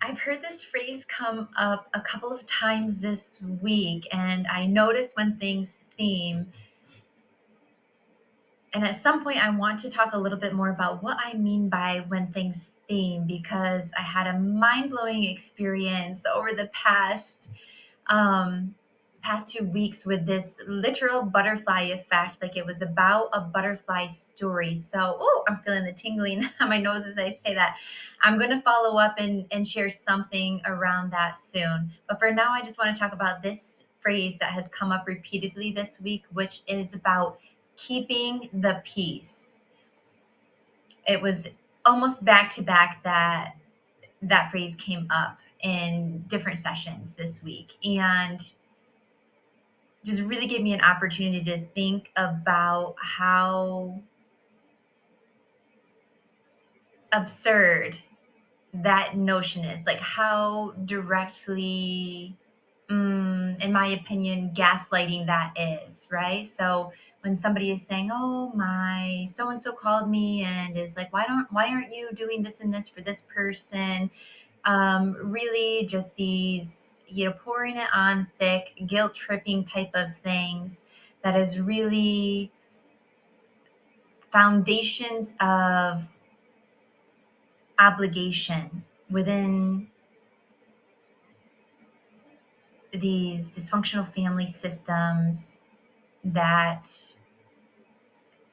I've heard this phrase come up a couple of times this week, and I notice when things theme. And at some point, I want to talk a little bit more about what I mean by when things theme, because I had a mind blowing experience over the um, past 2 weeks with this literal butterfly effect. Like it was about a butterfly story. So, oh, I'm feeling the tingling on my nose as I say that. I'm going to follow up and share something around that soon. But for now, I just want to talk about this phrase that has come up repeatedly this week, which is about keeping the peace. It was almost back to back that phrase came up in different sessions this week. And just really gave me an opportunity to think about how absurd that notion is, like how directly, in my opinion, gaslighting that is, right? So when somebody is saying, "Oh, my so and so called me and is like, why aren't you doing this and this for this person?" Really just these, pouring it on thick, guilt tripping type of things that is really foundations of obligation within these dysfunctional family systems that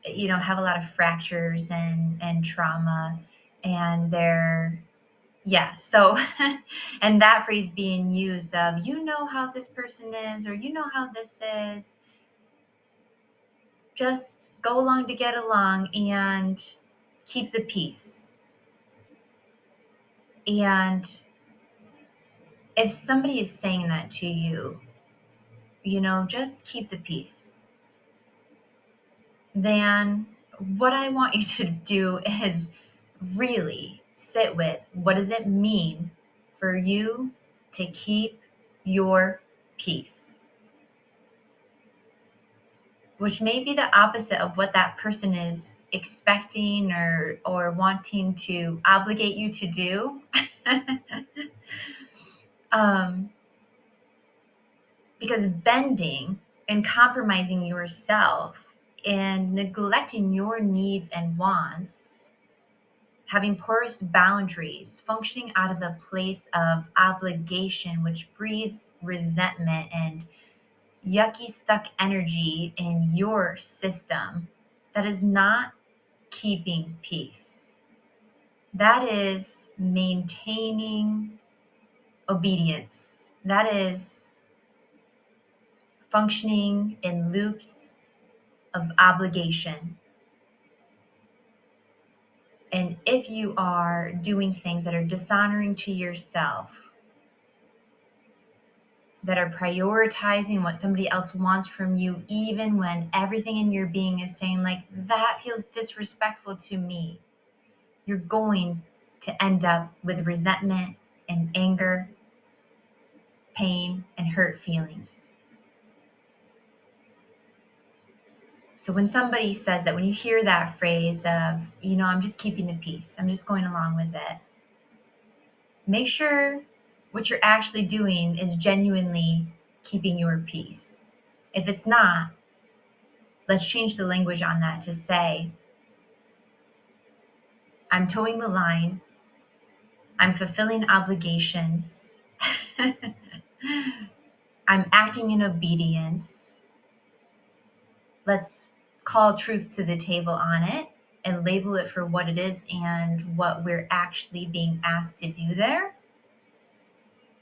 have a lot of fractures and trauma, and they're yeah, so and that phrase being used of, how this person is, or how this is, just go along to get along and keep the peace. And if somebody is saying that to you, just keep the peace, then what I want you to do is really sit with, what does it mean for you to keep your peace? Which may be the opposite of what that person is expecting or wanting to obligate you to do. um, because bending and compromising yourself and neglecting your needs and wants, having porous boundaries, functioning out of a place of obligation, which breeds resentment and yucky stuck energy in your system, that is not keeping peace. That is maintaining obedience. That is functioning in loops of obligation. And if you are doing things that are dishonoring to yourself, that are prioritizing what somebody else wants from you, even when everything in your being is saying, like, that feels disrespectful to me, you're going to end up with resentment and anger, pain, and hurt feelings. So when somebody says that, when you hear that phrase of, I'm just keeping the peace, I'm just going along with it, make sure what you're actually doing is genuinely keeping your peace. If it's not, let's change the language on that to say, I'm towing the line, I'm fulfilling obligations, I'm acting in obedience. Let's call truth to the table on it and label it for what it is and what we're actually being asked to do there.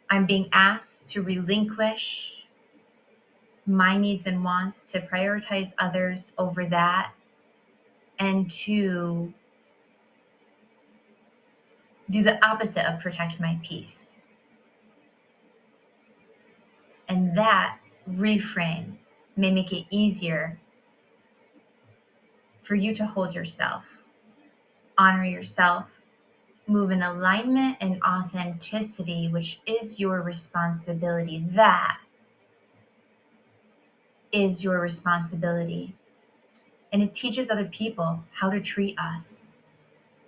I'm being asked to relinquish my needs and wants, to prioritize others over that, and to do the opposite of protect my peace. And that reframe may make it easier for you to hold yourself, honor yourself, move in alignment and authenticity, which is your responsibility. That is your responsibility. And it teaches other people how to treat us.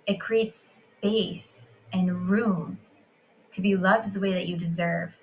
It creates space and room to be loved the way that you deserve.